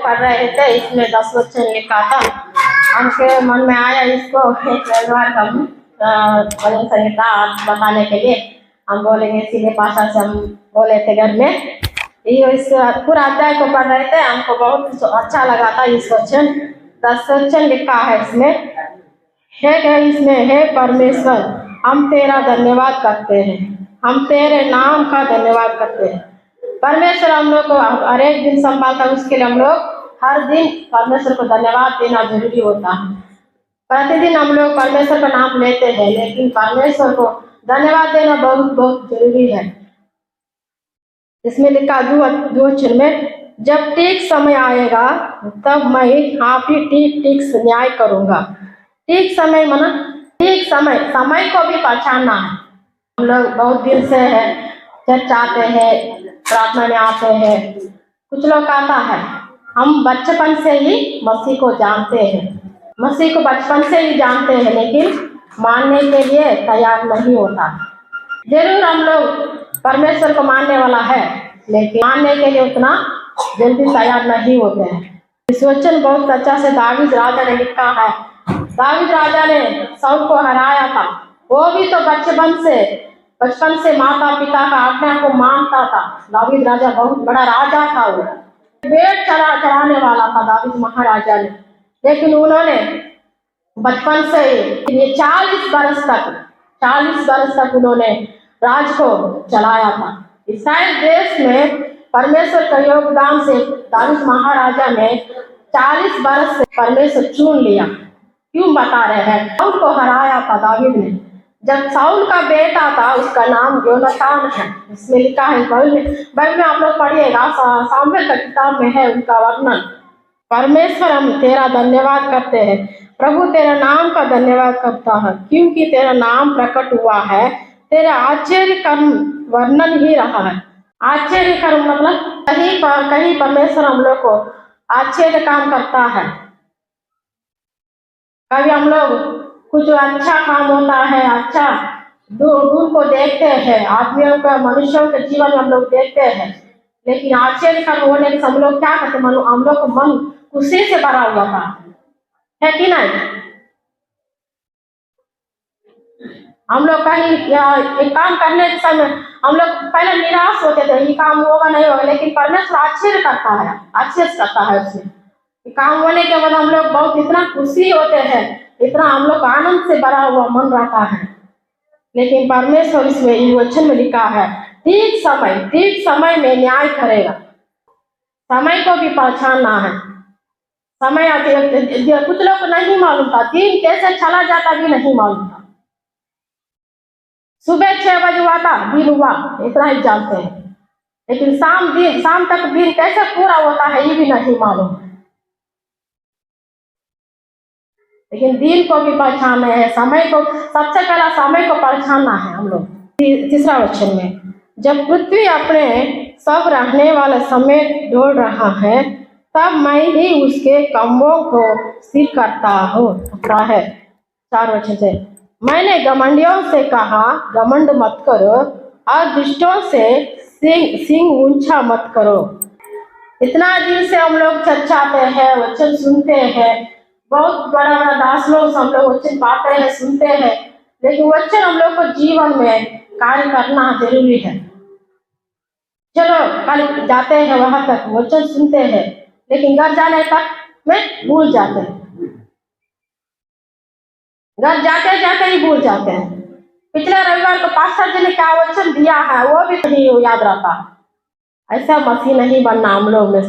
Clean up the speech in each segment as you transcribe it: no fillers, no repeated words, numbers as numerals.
पढ़ रहे थे, इसमें 10 वचन लिखा था। हमके मन में आया इसको एक व्यवहार हम भजन संहिता बताने के लिए हम बोलेंगे, सीधे भाषा से हम बोले थे घर में। ये इस पूरा अध्याय को पढ़ रहे थे, हमको बहुत अच्छा लगा था। इस वचन 10 वचन लिखा है इसमें हे परमेश्वर, हम तेरा धन्यवाद करते हैं, हम तेरे नाम का धन्यवाद करते हैं। परमेश्वर हम लोग को हर एक दिन संभालता है, उसके लिए हम लोग हर दिन परमेश्वर को धन्यवाद देना जरूरी होता है। प्रतिदिन हम लोग परमेश्वर का नाम लेते हैं, लेकिन परमेश्वर को धन्यवाद देना बहुत बहुत जरूरी है। इसमें लिखा दो वचन में, जब ठीक समय आएगा तब मैं आप ही ठीक न्याय करूंगा। ठीक समय माना ठीक समय को भी पहचानना है। हम लोग बहुत दिन से है चर्च आते हैं, प्रार्थना में आते हैं, कुछ लोग आता है, हम बचपन से ही मसीह को जानते हैं, मसीह को बचपन से ही जानते हैं, लेकिन मानने के लिए तैयार नहीं होता। जरूर हम लोग परमेश्वर को मानने वाला है, लेकिन मानने के लिए उतना जल्दी तैयार नहीं होते हैं। इस वचन बहुत अच्छा से दावीद राजा ने लिखा है। दावीद राजा ने शाऊल को हराया था, वो भी तो बचपन से माता पिता का आज्ञा को मानता था। दावीद राजा बहुत बड़ा राजा था, वो भेड़ चराने वाला था दावीद महाराजा ने, लेकिन उन्होंने बचपन से ये 40 बरस तक उन्होंने राज को चलाया था। इस्राएल देश में परमेश्वर का योगदान से दावीद महाराजा ने 40 बरस से परमेश्वर चुन लिया। क्यों बता रहे हैं? शाऊल को हराया था दावीद ने। जब शाऊल का बेटा था, उसका नाम योनातान है, इसमें लिखा है बाइबल में आप लोग पढ़िएगा, सामुएल का किताब में है उनका वर्णन। परमेश्वर हम तेरा धन्यवाद करते हैं, प्रभु तेरा नाम का धन्यवाद करता है, क्योंकि तेरा नाम प्रकट हुआ है, तेरा आश्चर्य कर्म वर्णन ही रहा है। आश्चर्य कर्म मतलब कहीं परमेश्वर हम लोग को आश्चर्य काम करता है। कभी हम लोग कुछ अच्छा काम होता है, अच्छा दूर को देखते हैं, आदमियों का मनुष्यों के जीवन में हम लोग देखते हैं, लेकिन आश्चर्य कर्म होने के हम लोग क्या करते हैं? हम लोग को मन खुशी से भरा हुआ था, है कि नहीं? हम लोग कहीं एक काम करने के समय हम लोग पहले निराश होते थे, ये काम होगा नहीं होगा, लेकिन परमेश्वर आश्चर्य करता है उसमें। काम होने के बाद हम लोग बहुत इतना खुशी होते हैं, इतना हम लोग आनंद से भरा हुआ मन रहता है। लेकिन परमेश्वर इसमें वचन में लिखा है, ठीक समय में न्याय करेगा। समय को भी पहचानना है। समय कुछ लोग को नहीं मालूम था, दिन कैसे चला जाता भी नहीं मालूम था। सुबह 6 बजे हुआ था, दिन हुआ, इतना ही जानते हैं, लेकिन शाम तक दिन कैसे पूरा होता है ये भी नहीं मालूम। लेकिन दिन को भी पहचानना है, समय को सबसे पहला समय को पहचानना है हम लोग। तीसरा वचन में, जब पृथ्वी अपने सब रहने वाले समय दौड़ रहा है, तब मैं ही उसके कमों को स्थिर करता हूँ। 4 वचन से, मैंने घमंडियों से कहा, घमंड मत करो, और दुष्टों से सिंह ऊंचा मत करो। इतना दिन से हम लोग चर्चाते हैं, वचन सुनते हैं, बहुत बड़ा दास लोग हम लोग वचन पाते हैं, सुनते हैं, लेकिन वचन हम लोग को जीवन में कार्य करना जरूरी है। चलो कल जाते हैं वहां तक, वचन सुनते हैं, लेकिन घर जाने तक में भूल जाते हैं, घर जाते जाते ही भूल जाते हैं। पिछले रविवार को पास्टर जी ने क्या वचन दिया है वो भी नहीं याद रहता। ऐसा मसीह नहीं बनना हम लोग में।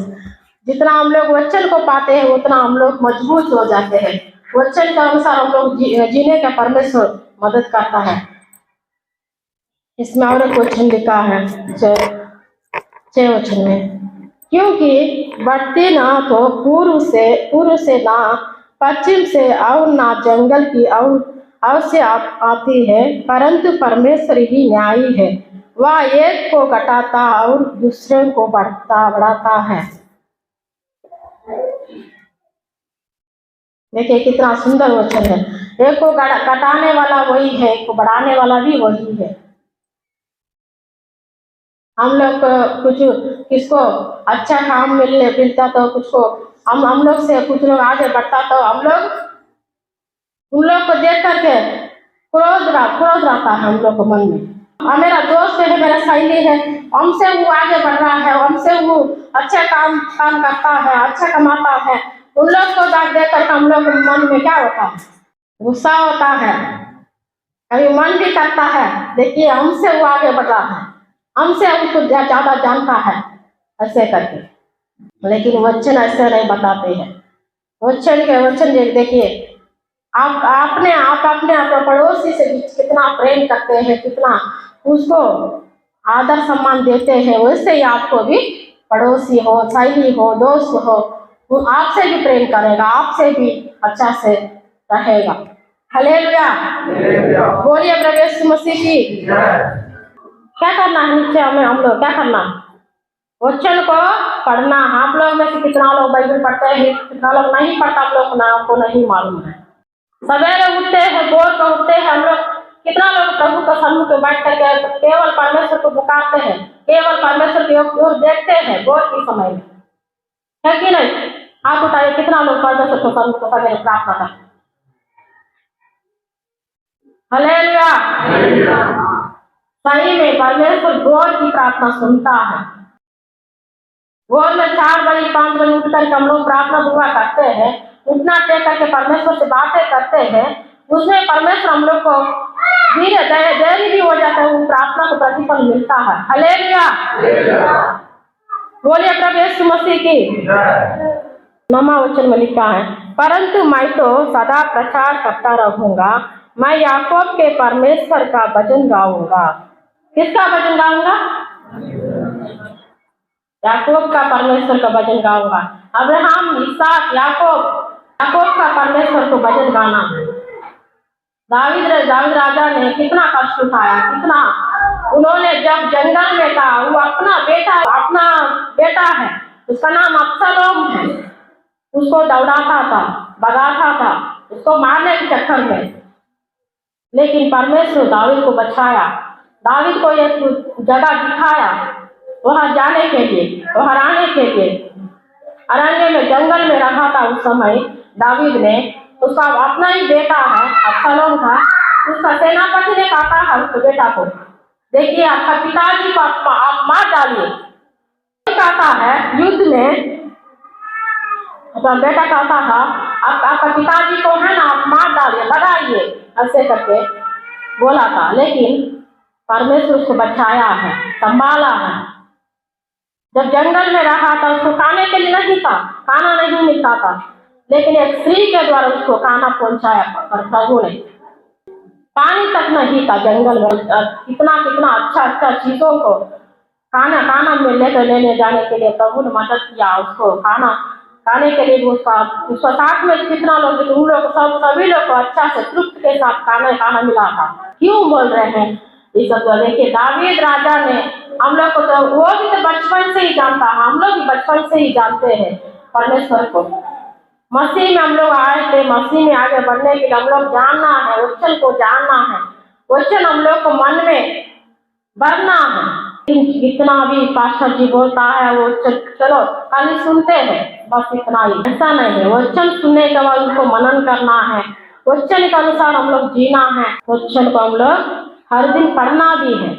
जितना हम लोग वचन को पाते हैं उतना हम लोग मजबूत हो जाते हैं। वचन के अनुसार हम लोग जीने का परमेश्वर मदद करता है। इसमें और एक वचन लिखा है 6 वचन में, क्योंकि बढ़ती ना तो पूर्व से ना पश्चिम से और ना जंगल की और से आती है, परंतु परमेश्वर ही न्यायी है। वह एक को घटाता और दूसरे को बढ़ाता है। देखिए कितना सुंदर वचन है। एक को घटाने वाला वही है, एक को बढ़ाने वाला भी वही है। हम लोग कुछ किसको अच्छा काम मिलता तो कुछ को हम लोग से कुछ लोग आगे बढ़ता तो हम लोग उन लोग को देख करके क्रोध रहता है हम लोग को मन में। मेरा दोस्त है, मेरा सहेली है, हमसे वो आगे बढ़ रहा है, हमसे वो अच्छा काम करता है, अच्छा कमाता है, उन लोग को देख कर हम लोग मन में क्या होता है? गुस्सा होता है, कभी मन भी करता है देखिए हमसे वो आगे बढ़ रहा है, हमसे उसको ज्यादा जानता है ऐसे करके। लेकिन वचन ऐसे नहीं बताते हैं। वचन देखिए आप अपने पड़ोसी से कितना प्रेम करते हैं, कितना उसको आदर सम्मान देते हैं, वैसे ही आपको भी पड़ोसी हो, सहेली हो, दोस्त हो, वो आपसे भी प्रेम करेगा, आपसे भी अच्छा से रहेगा। हालेलुया, बोलिए प्रभु यीशु मसीह की। क्या करना है नीचे हमें, हम लोग क्या करना है? वचन को पढ़ना। आप लोग में से कितना लोग बाइबल पढ़ते हैं, कितना लोग नहीं पढ़ता, हम लोग ना आपको नहीं मालूम है। सवेरे उठते हैं, भोर को उठते हैं, हम लोग कितना लोग प्रभु के सम्मुख में बैठ करके केवल परमेश्वर को पुकारते हैं, केवल परमेश्वर की ओर देखते हैं भोर के समय में, है कि नहीं? आप बताइए कितना लोग परमेश्वर के सम्मुख में सवेरे प्रार्थना करते हैं? हालेलुया। सही में परमेश्वर भोर की प्रार्थना सुनता है। भोर में 4 बजे 5 बजे उठ करके हम लोग प्रार्थना दुआ करते हैं, उठना टेक करके परमेश्वर से बातें करते हैं, उसमें परमेश्वर हम लोग को धीरे देरी भी हो जाता है, वो प्रार्थना को प्रतिफल मिलता है। हालेलुया, बोलिए प्रभु यीशु मसीह की। 9वां वचन में लिखा है, परंतु मैं तो सदा प्रचार करता रहूंगा, मैं याकूब के परमेश्वर का भजन गाऊंगा। किसका भजन गाऊंगा? याकूब का परमेश्वर का भजन गाऊंगा। अब्राहम, इसहाक, याकूब का परमेश्वर को भजन गाना है। दावीद राजा ने कितना कष्ट उठाया, कितना उन्होंने जब जंगल में था, वो अपना बेटा है, उसका नाम अब्सलोम है, उसको दौड़ाता था, भगाता था, उसको मारने के चक्कर में, लेकिन परमेश्वर दावीद को बचाया। दावीद को एक जगह दिखाया वहां जाने के लिए, वहां रहने के लिए। अरण्य में जंगल में रखा था उस समय दावीद ने। उसका अपना ही बेटा है अब्सलोम था, उसका सेनापति ने कहा है उसके बेटा को, देखिए आपका पिताजी को आप मार डालिए। कहता है युद्ध में अपना बेटा कहता था आपका पिताजी को है ना आप मार डालिए, लगाइए, ऐसे करके बोला था। लेकिन परमेश्वर उसको बचाया है, संभाला है। जब जंगल में रहा था उसको खाने के लिए नहीं था, खाना नहीं मिलता था, लेकिन एक स्त्री के द्वारा उसको खाना पहुंचाया प्रभु ने। पानी तक नहीं था जंगल में, कितना अच्छा चीजों को खाना में लेने जाने के लिए प्रभु ने मदद किया। उसको खाना खाने के लिए उसका साथ में कितना लोग, उन लोग सभी लोग को अच्छा से तृप्त के साथ खाना मिला था। क्यों बोल रहे हैं ये सब? देखिए दावीद राजा ने, हम लोग को तो वो भी तो बचपन से ही जानता है, हम लोग भी बचपन से ही जानते हैं परमेश्वर को। मसीह में हम लोग आए थे, मसीह में आगे बढ़ने के लिए हम लोग जानना है, वचन को जानना है, वचन हम लोग को मन में भरना है। इतना भी पास्टर जी बोलता है वो चलो खाली सुनते हैं बस, इतना ही, ऐसा नहीं है। वचन सुनने के बाद उसको मनन करना है, वचन के अनुसार हम लोग जीना है। वचन को हम लोग हर दिन पढ़ना भी है,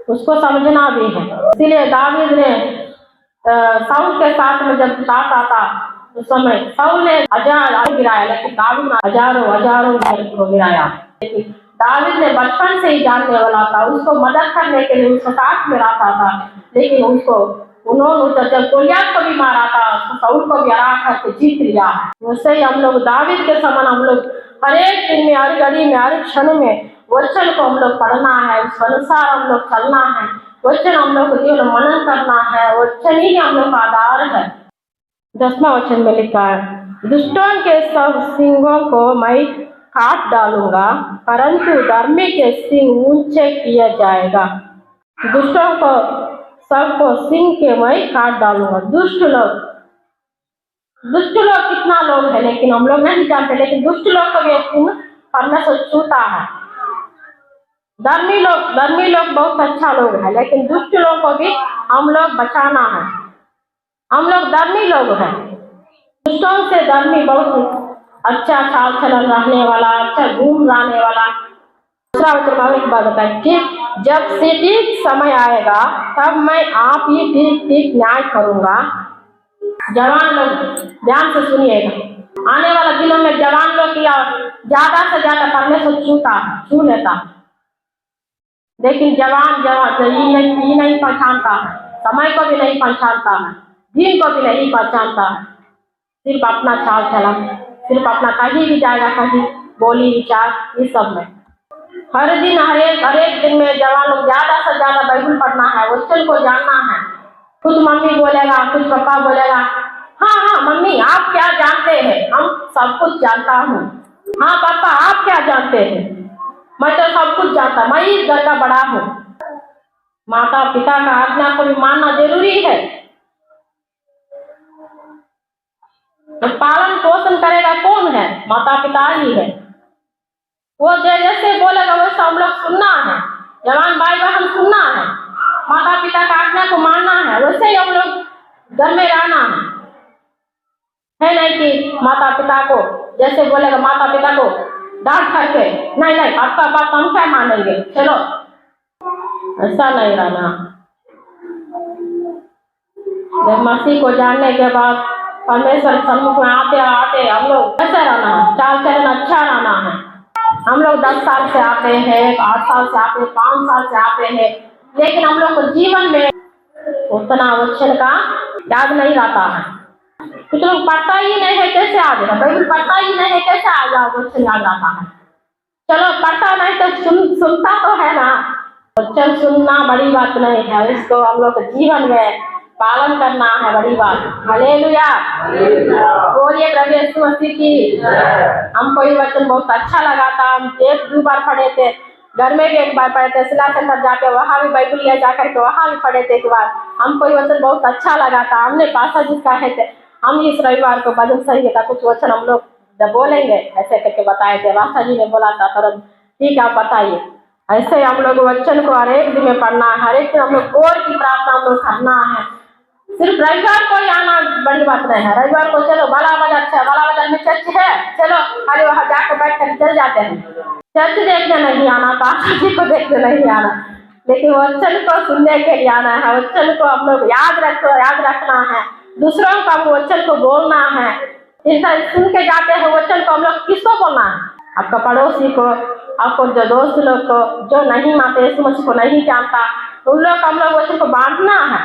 उसको समझना भी है। इसीलिए दावीद ने साउल के साथ में जब आता था उस समय साउल ने हजार गिराया, लेकिन दाऊद ने हजारों हजारों को गिराया। लेकिन दाऊद ने बचपन से ही जानने वाला था, उसको मदद करने के लिए उसको साथ में रहता था। लेकिन उसको उन्होंने जब गोलियत को भी मारा था, उसको साउल को भी हरा करके जीत लिया। वैसे ही हम लोग दाऊद के समान हम लोग हर एक दिन में, हर घड़ी में, हर क्षण में वचन को हम लोग पढ़ना है, उस अनुसार हम लोग चलना है। वचन हम लोग को जीवन मनन करना है, वचन ही हम लोग का आधार है। 10वां वचन में लिखा है, दुष्टों के सब सिंगों को मैं काट डालूंगा, परंतु धर्मी के सिंग ऊंचे किया जाएगा। दुष्टों को सबको सिंग के मैं काट डालूंगा। दुष्ट लोग कितना लोग है लेकिन हम लोग नहीं जानते, लेकिन दुष्ट लोग को भी एक दिन परमेश्वर छूता है। धर्मी लोग बहुत अच्छा लोग है, लेकिन दुष्ट लोग को भी हम लोग बचाना है। हम लोग धर्मी लोग हैं, दुष्टों से धर्मी बहुत अच्छा चाल चलन रहने वाला, अच्छा घूम रहने वाला। दूसरा वचन एक बात बताए, ठीक जब से ठीक समय आएगा तब मैं आप ही ठीक ठीक न्याय करूंगा। जवान लोग ध्यान से सुनिएगा, आने वाला दिनों में जवान लोग की ज्यादा से ज्यादा परमेश्वर छू लेता, लेकिन जवान ये नहीं पहचानता है, समय को भी नहीं पहचानता है, दिन को भी नहीं पहचानता है। सिर्फ अपना चाल चलन, सिर्फ अपना कहीं भी जाएगा, कहीं बोली विचार, इस सब में हर दिन हर एक दिन में जवान लोग ज्यादा से ज्यादा बाइबल पढ़ना है, वचन को जानना है। कुछ मम्मी बोलेगा, कुछ पापा बोलेगा, हाँ मम्मी आप क्या जानते हैं, हम सब कुछ जानता हूँ। हाँ पापा आप क्या जानते हैं, मैं तो सब कुछ जानता, मैं इस घर का बड़ा हूँ। माता पिता का आज्ञा को भी मानना जरूरी है, तो पालन पोषण करेगा कौन है? माता पिता ही है। वो जैसे बोलेगा वैसे हम लोग सुनना है, जवान भाई बहन सुनना है, माता पिता का आज्ञा को मानना है, वैसे ही हम लोग घर में रहना है नहीं कि माता पिता को जैसे बोलेगा, माता पिता को डांट करके नहीं आपका बात हम क्या मानेंगे, चलो, ऐसा नहीं रहना। जब मसीह को जानने के बाद परमेश्वर सम्मुख में आते आते हम लोग कैसे रहना है, चाल चलन अच्छा रहना है। हम लोग 10 साल से आते हैं, 8 साल से आते हैं, 5 साल से आते हैं, लेकिन हम लोग को जीवन में उतना वचन का याद नहीं रहता है। कुछ लोग पढ़ता ही नहीं है, कैसे आ जाएगा? बाइबल पढ़ता ही नहीं है, कैसे आ जाएगा वचन याद रहता है? चलो पढ़ता नहीं तो सुनता तो है ना। वचन सुनना बड़ी बात नहीं है, इसको हम लोग जीवन में पालन करना है, बड़ी बात। हालेलुया, बोलिए प्रभु यीशु मसीह की। हमको ये वचन बहुत अच्छा लगा था, हम 1-2 बार पढ़े थे, घर में भी एक बार पढ़े थे, सिला सेंटर जाके वहाँ भी बाइबल ले जाकर के वहाँ भी पढ़े थे एक बार। हमको ये वचन बहुत अच्छा लगा था। हमने पासा जिसका है थे, हम इस रविवार को भजन संहिता का कुछ वचन हम लोग जब बोलेंगे ऐसे करके बताए थे, रास्ता जी ने बोला था, तो ठीक है आप बताइए। ऐसे हम लोग वचन को हर एक दिन में पढ़ना है, हर एक दिन हम लोग गौर की प्रार्थना हम लोग करना है। सिर्फ रविवार को ही आना बड़ी बात नहीं है। रविवार को चलो बाला बाजार, अच्छा बाला बाजार में चर्च है, चलो खाली वहाँ जाकर बैठ कर चल जाते हैं। चर्च देखने नहीं आना, पास्टर जी को देखने नहीं आना, लेकिन वचन को सुनने के लिए आना है। वचन को हम लोग याद रखना है, दूसरों का वचन को बोलना है। सुन के जाते हैं वचन को हम लोग किसको बोलना है? आपका पड़ोसी को, आपको जो दोस्त लोग को जो नहीं मानते, यीशु मसीह को नहीं जानता, उन लोग को हम लोग वचन को बांटना है।